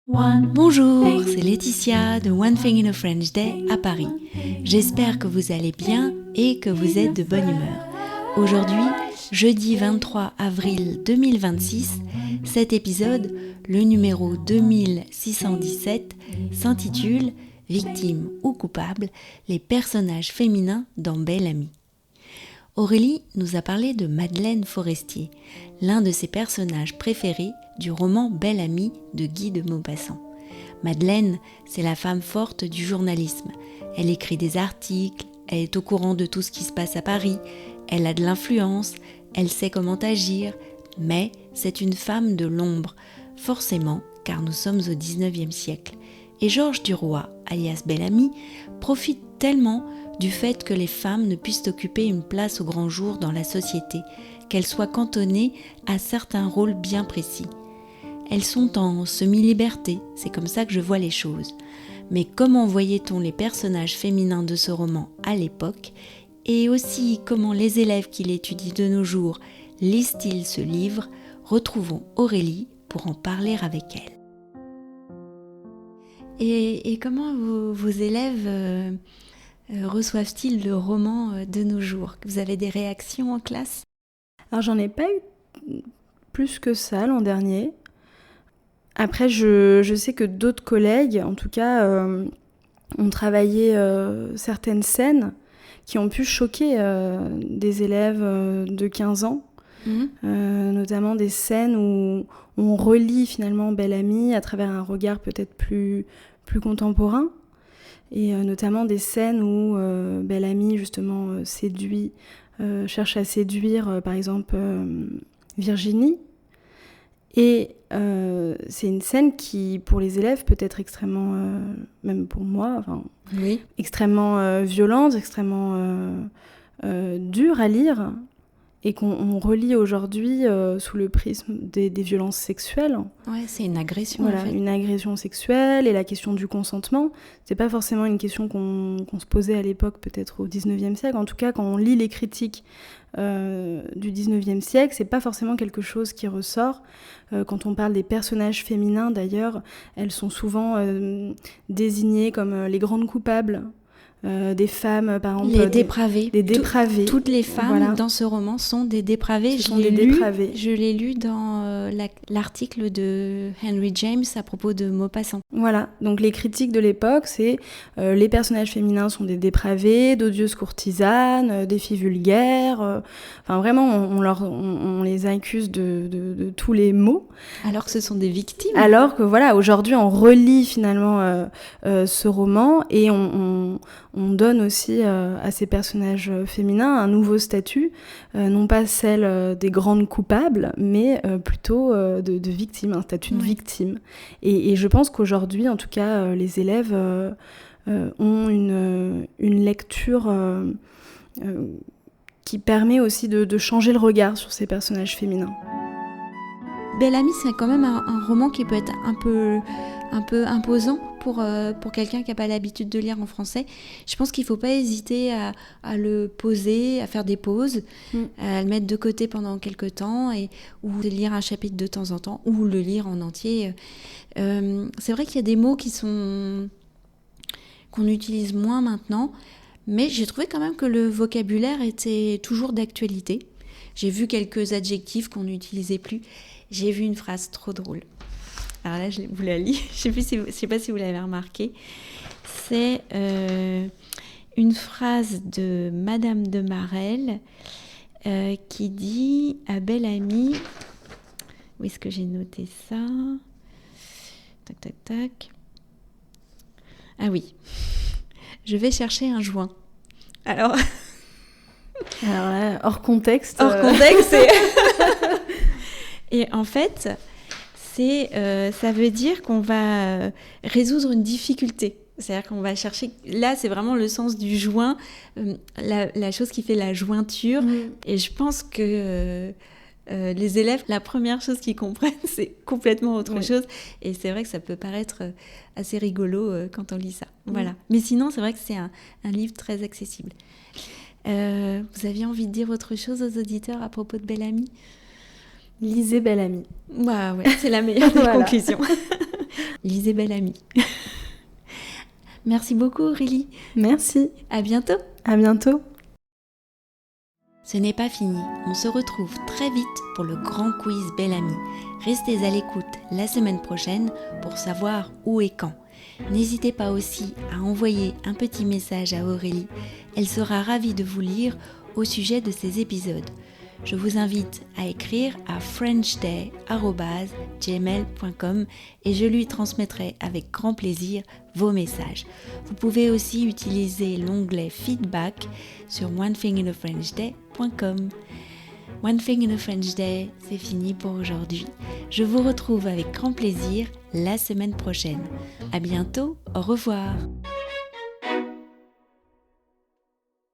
Bonjour, c'est Laetitia de One Thing in a French Day à Paris. J'espère que vous allez bien et que vous êtes de bonne humeur. Aujourd'hui, jeudi 23 avril 2026, cet épisode, le numéro 2617, s'intitule « Victime ou coupable, les personnages féminins dans Bel Ami ». Aurélie nous a parlé de Madeleine Forestier, l'un de ses personnages préférés du roman Bel Ami de Guy de Maupassant. Madeleine, c'est la femme forte du journalisme. Elle écrit des articles, elle est au courant de tout ce qui se passe à Paris, elle a de l'influence, elle sait comment agir, mais c'est une femme de l'ombre, forcément, car nous sommes au 19e siècle. Et Georges Duroy, alias Bel Ami, profite tellement du fait que les femmes ne puissent occuper une place au grand jour dans la société, qu'elles soient cantonnées à certains rôles bien précis. Elles sont en semi-liberté, c'est comme ça que je vois les choses. Mais comment voyait-on les personnages féminins de ce roman à l'époque, et aussi comment les élèves qui l'étudient de nos jours lisent-ils ce livre? Retrouvons Aurélie pour en parler avec elle. Et comment vos élèves reçoivent-ils le roman de nos jours? Vous avez des réactions en classe? Alors j'en ai pas eu plus que ça l'an dernier. Après je sais que d'autres collègues, en tout cas, ont travaillé certaines scènes qui ont pu choquer des élèves de 15 ans. Notamment des scènes où on relit finalement Bel Ami à travers un regard peut-être plus contemporain. Et notamment des scènes où Bel Ami justement cherche à séduire par exemple Virginie. Et c'est une scène qui pour les élèves peut être extrêmement, même pour moi, oui, extrêmement violente, extrêmement dure à lire. Et qu'on relie aujourd'hui sous le prisme des violences sexuelles. Ouais, c'est une agression. Voilà, en fait. Une agression sexuelle et la question du consentement. C'est pas forcément une question qu'on se posait à l'époque, peut-être au 19e siècle. En tout cas, quand on lit les critiques du 19e siècle, c'est pas forcément quelque chose qui ressort. Quand on parle des personnages féminins, d'ailleurs, elles sont souvent désignées comme les grandes coupables. Des femmes, par exemple... Les dépravées. Des dépravées. Toutes les femmes dans ce roman sont des dépravées. Je l'ai lu dans l'article de Henry James à propos de Maupassant. Voilà, donc les critiques de l'époque, c'est les personnages féminins sont des dépravés, d'odieuses courtisanes, des filles vulgaires. Enfin, vraiment, on les accuse de tous les maux. Alors que ce sont des victimes. Alors que, voilà, aujourd'hui, on relit finalement ce roman et on donne aussi à ces personnages féminins un nouveau statut, non pas celle des grandes coupables, mais plutôt de victimes, un statut de victime. Et je pense qu'aujourd'hui, en tout cas, les élèves ont une lecture qui permet aussi de changer le regard sur ces personnages féminins. Bel Ami, c'est quand même un roman qui peut être un peu imposant pour quelqu'un qui n'a pas l'habitude de lire en français. Je pense qu'il ne faut pas hésiter à le poser, à faire des pauses, à le mettre de côté pendant quelques temps, ou de lire un chapitre de temps en temps, ou le lire en entier. C'est vrai qu'il y a des mots qu'on utilise moins maintenant, mais j'ai trouvé quand même que le vocabulaire était toujours d'actualité. J'ai vu quelques adjectifs qu'on n'utilisait plus. J'ai vu une phrase trop drôle. Alors là, je vous la lis. Je ne sais pas si vous l'avez remarqué. C'est une phrase de Madame de Marelle qui dit à Bel Ami... Où est-ce que j'ai noté ça? Tac, tac, tac. Ah oui. Je vais chercher un joint. Alors là, hors contexte. Hors contexte. Et en fait... ça veut dire qu'on va résoudre une difficulté. C'est-à-dire qu'on va chercher... Là, c'est vraiment le sens du joint, la chose qui fait la jointure. Et je pense que les élèves, la première chose qu'ils comprennent, c'est complètement autre chose. Et c'est vrai que ça peut paraître assez rigolo quand on lit ça. Voilà. Mais sinon, c'est vrai que c'est un livre très accessible. Vous aviez envie de dire autre chose aux auditeurs à propos de Bel Ami ? Lisez Bel Ami. Ouais, c'est la meilleure des conclusions. lisez Belle Amie. Merci beaucoup Aurélie. Merci. À bientôt. À bientôt. Ce n'est pas fini, on se retrouve très vite pour le grand quiz Belle Amie. Restez à l'écoute la semaine prochaine pour savoir où et quand. N'hésitez pas aussi à envoyer un petit message à Aurélie, elle sera ravie de vous lire au sujet de ces épisodes. Je vous invite à écrire à frenchday@gmail.com et je lui transmettrai avec grand plaisir vos messages. Vous pouvez aussi utiliser l'onglet feedback sur onethinginafrenchday.com. One Thing in a French Day, c'est fini pour aujourd'hui. Je vous retrouve avec grand plaisir la semaine prochaine. À bientôt, au revoir.